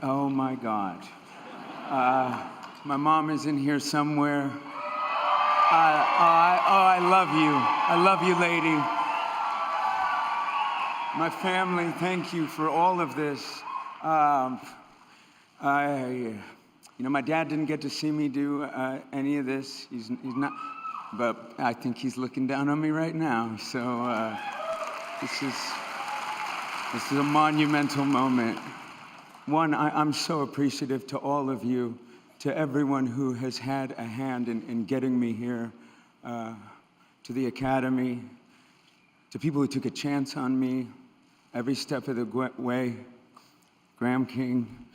oh my God. My mom is in here somewhere. I love you. I love you, lady. My family, thank you for all of this. My dad didn't get to see me do any of this. He's not, but I think he's looking down on me right now. So this is a monumental moment. One, I'm so appreciative to all of you, to everyone who has had a hand in getting me here, to the Academy, to people who took a chance on me every step of the way, Graham King,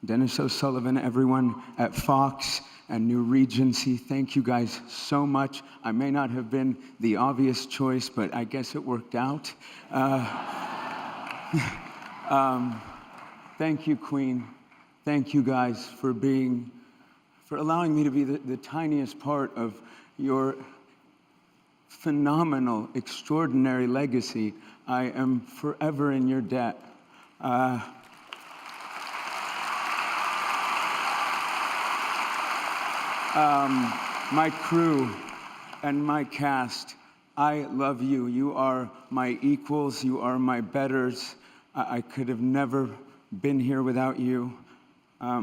Dennis O'Sullivan, everyone at Fox and New Regency, thank you guys so much. I may not have been the obvious choice, but I guess it worked out. Thank you, Queen. Thank you guys for allowing me to be the tiniest part of your phenomenal, extraordinary legacy. I am forever in your debt. My crew and my cast, I love you. You are my equals. You are my betters. I could have never been here without you. I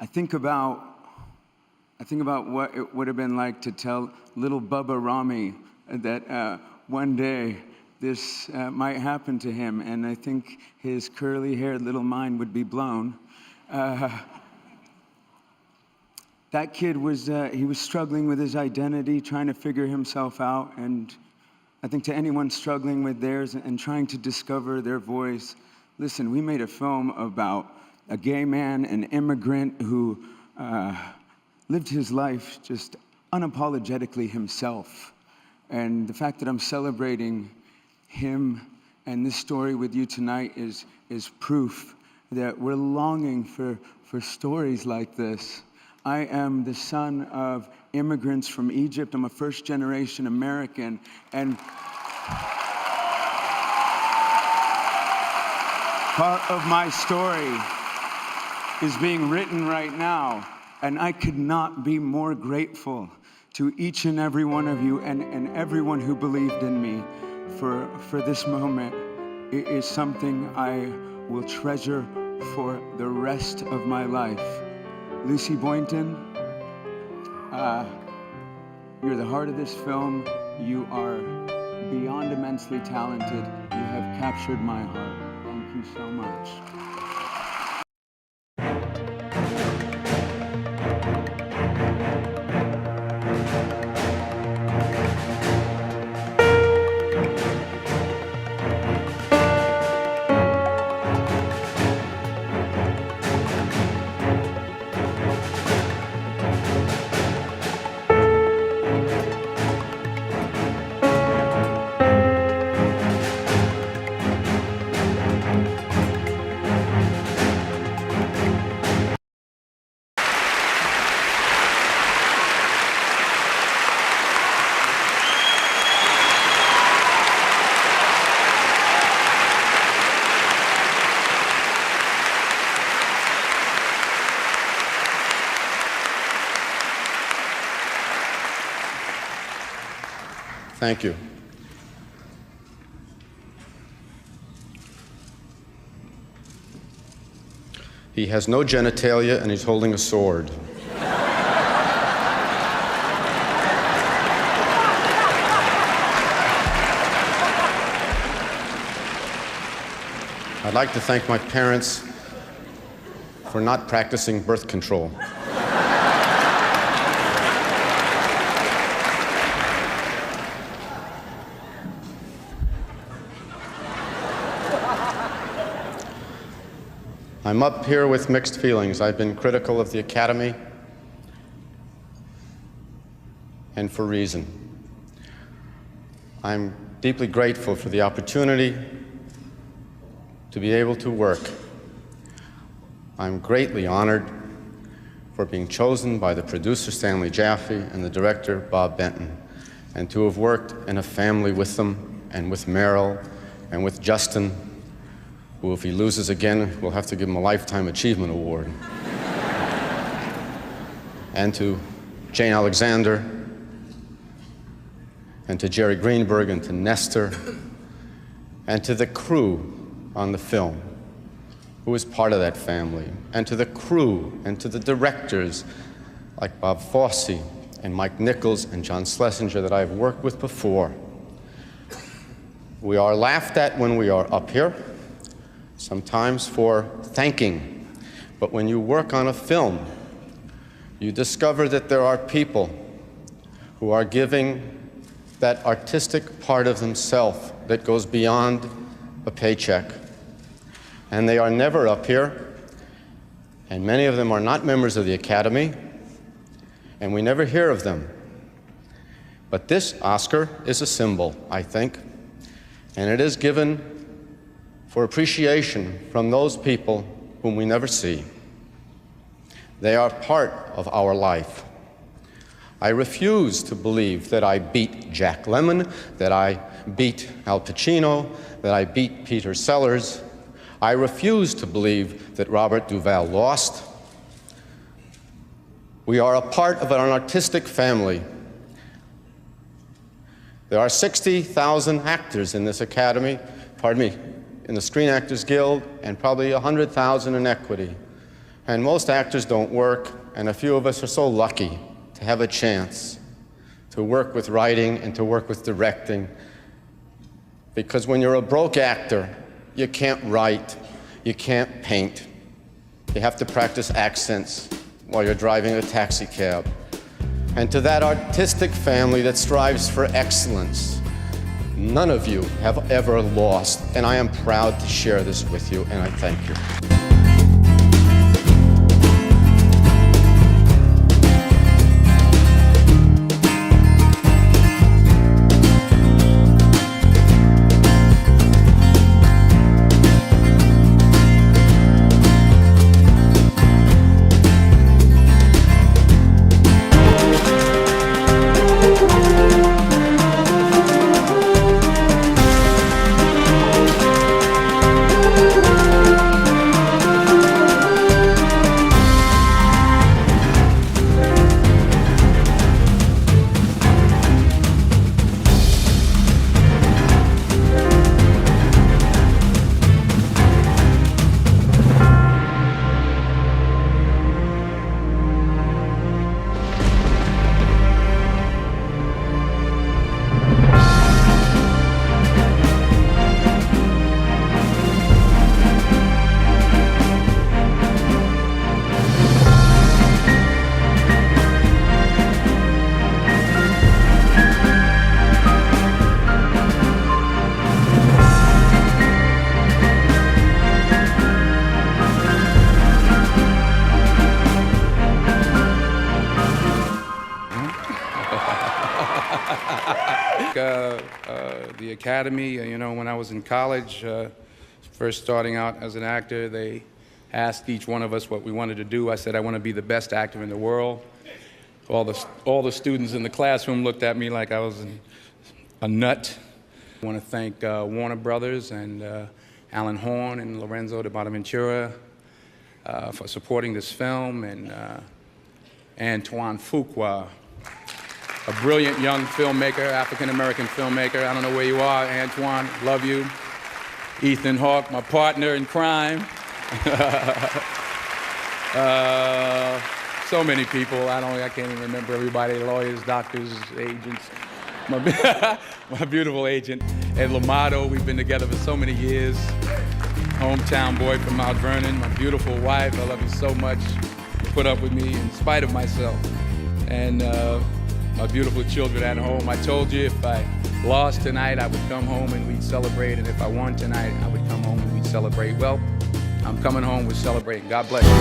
think about what it would have been like to tell little Bubba Rami that one day this might happen to him, and I think his curly-haired little mind would be blown. That kid was struggling with his identity, trying to figure himself out, and I think to anyone struggling with theirs and trying to discover their voice, listen, we made a film about a gay man, an immigrant who lived his life just unapologetically himself. And the fact that I'm celebrating him and this story with you tonight is proof that we're longing for stories like this. I am the son of immigrants from Egypt. I'm a first-generation American, and part of my story is being written right now, and I could not be more grateful to each and every one of you and everyone who believed in me for this moment. It is something I will treasure for the rest of my life. Lucy Boynton, you're the heart of this film. You are beyond immensely talented. You have captured my heart. Thank you so much. Thank you. He has no genitalia and he's holding a sword. I'd like to thank my parents for not practicing birth control. I'm up here with mixed feelings. I've been critical of the Academy, and for reason. I'm deeply grateful for the opportunity to be able to work. I'm greatly honored for being chosen by the producer, Stanley Jaffe, and the director, Bob Benton, and to have worked in a family with them, and with Meryl, and with Justin, who, if he loses again, we'll have to give him a Lifetime Achievement Award. And to Jane Alexander, and to Jerry Greenberg, and to Nestor, and to the crew on the film, who is part of that family, and to the crew, and to the directors like Bob Fosse, and Mike Nichols, and John Schlesinger that I've worked with before. We are laughed at when we are up here, sometimes for thanking, but when you work on a film, you discover that there are people who are giving that artistic part of themselves that goes beyond a paycheck. And they are never up here, and many of them are not members of the Academy, and we never hear of them. But this Oscar is a symbol, I think, and it is given for appreciation from those people whom we never see. They are part of our life. I refuse to believe that I beat Jack Lemmon, that I beat Al Pacino, that I beat Peter Sellers. I refuse to believe that Robert Duvall lost. We are a part of an artistic family. There are 60,000 actors in this Academy, in the Screen Actors Guild, and probably 100,000 in Equity. And most actors don't work, and a few of us are so lucky to have a chance to work with writing and to work with directing. Because when you're a broke actor, you can't write, you can't paint. You have to practice accents while you're driving a taxi cab. And to that artistic family that strives for excellence, none of you have ever lost, and I am proud to share this with you, and I thank you. The Academy, you know, when I was in college, first starting out as an actor, they asked each one of us what we wanted to do. I said, I want to be the best actor in the world. All the students in the classroom looked at me like I was a nut. I want to thank Warner Brothers and Alan Horn and Lorenzo de Bonaventura for supporting this film, and Antoine Fuqua, a brilliant young filmmaker, African-American filmmaker. I don't know where you are, Antoine, love you. Ethan Hawke, my partner in crime. So many people, I can't even remember everybody, lawyers, doctors, agents. My beautiful agent, Ed Lamato, we've been together for so many years. Hometown boy from Mount Vernon, my beautiful wife, I love you so much. You put up with me in spite of myself. And my beautiful children at home. I told you if I lost tonight, I would come home and we'd celebrate, and if I won tonight, I would come home and we'd celebrate. Well, I'm coming home, we're celebrating. God bless you.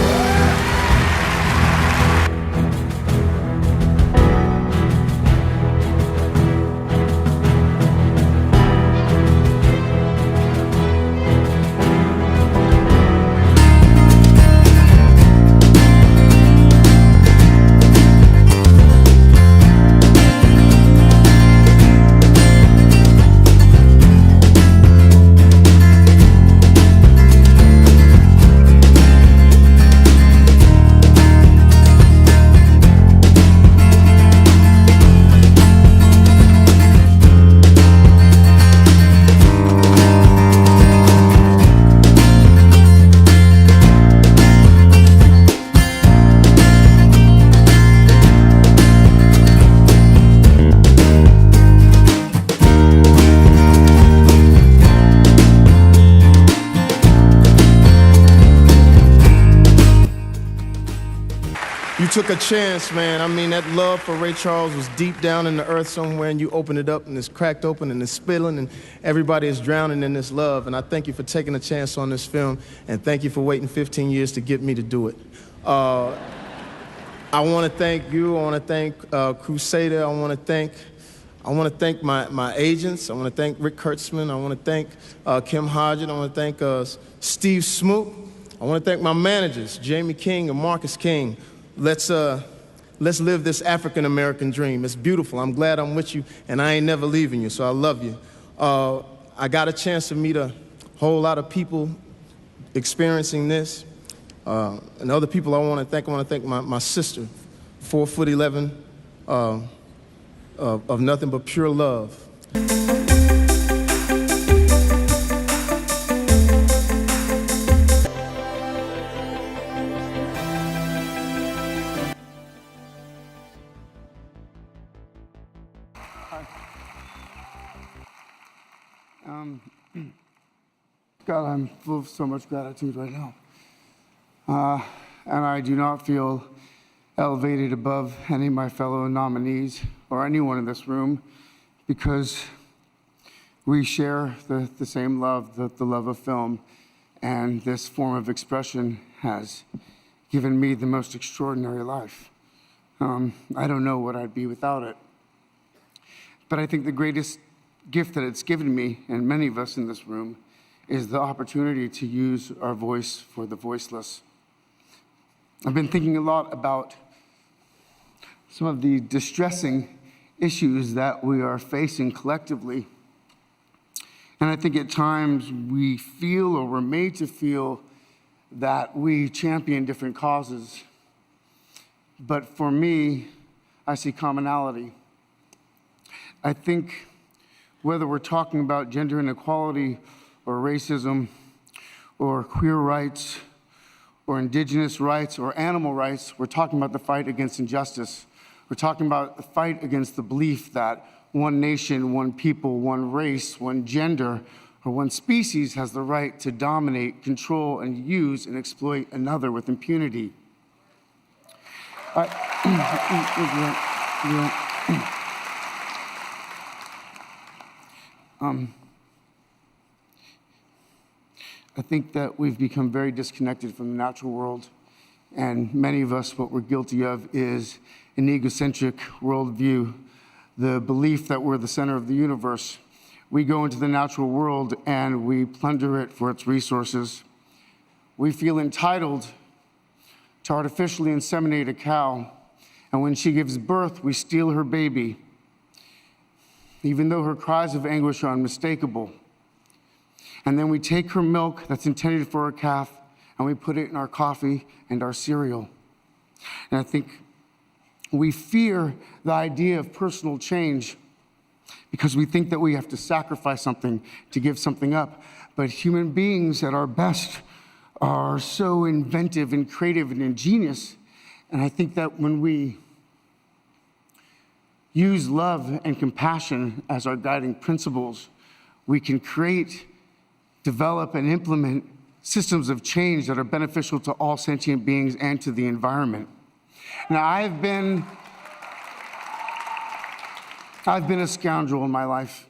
took a chance, man. I mean, that love for Ray Charles was deep down in the earth somewhere, and you open it up, and it's cracked open, and it's spilling, and everybody is drowning in this love. And I thank you for taking a chance on this film, and thank you for waiting 15 years to get me to do it. I want to thank you. I want to thank Crusader. I want to thank my agents. I want to thank Rick Kurtzman. I want to thank Kim Hodgett. I want to thank Steve Smoot. I want to thank my managers, Jamie King and Marcus King. Let's live this African-American dream. It's beautiful. I'm glad I'm with you, and I ain't never leaving you, so I love you. I got a chance to meet a whole lot of people experiencing this. And other people I want to thank my sister, 4'11", of nothing but pure love. God, I'm full of so much gratitude right now. And I do not feel elevated above any of my fellow nominees or anyone in this room because we share the same love, the love of film, and this form of expression has given me the most extraordinary life. I don't know what I'd be without it. But I think the greatest gift that it's given me, and many of us in this room, is the opportunity to use our voice for the voiceless. I've been thinking a lot about some of the distressing issues that we are facing collectively. And I think at times we feel, or we're made to feel, that we champion different causes. But for me, I see commonality. I think whether we're talking about gender inequality or racism or queer rights or indigenous rights or animal rights, we're talking about the fight against injustice. We're talking about the fight against the belief that one nation, one people, one race, one gender, or one species has the right to dominate, control, and use and exploit another with impunity. I think that we've become very disconnected from the natural world, and many of us, what we're guilty of is an egocentric worldview, the belief that we're the center of the universe. We go into the natural world and we plunder it for its resources. We feel entitled to artificially inseminate a cow, and when she gives birth, we steal her baby, even though her cries of anguish are unmistakable. And then we take her milk that's intended for a calf and we put it in our coffee and our cereal. And I think we fear the idea of personal change because we think that we have to sacrifice something to give something up. But human beings at our best are so inventive and creative and ingenious. And I think that when we use love and compassion as our guiding principles, we can create, develop, and implement systems of change that are beneficial to all sentient beings and to the environment. Now, I've been a scoundrel in my life.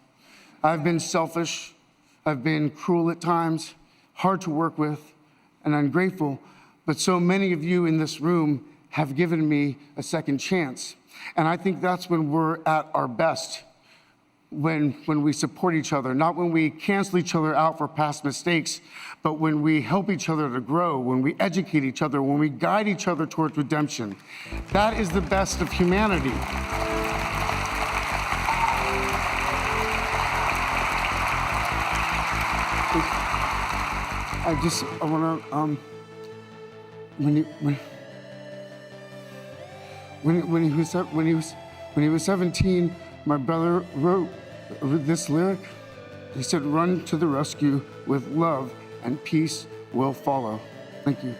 I've been selfish. I've been cruel at times, hard to work with, and ungrateful. But so many of you in this room have given me a second chance. And I think that's when we're at our best, when we support each other, not when we cancel each other out for past mistakes, but when we help each other to grow, when we educate each other, when we guide each other towards redemption. That is the best of humanity. I want to, when he was 17, my brother wrote this lyric. He said, "Run to the rescue with love and peace will follow." Thank you.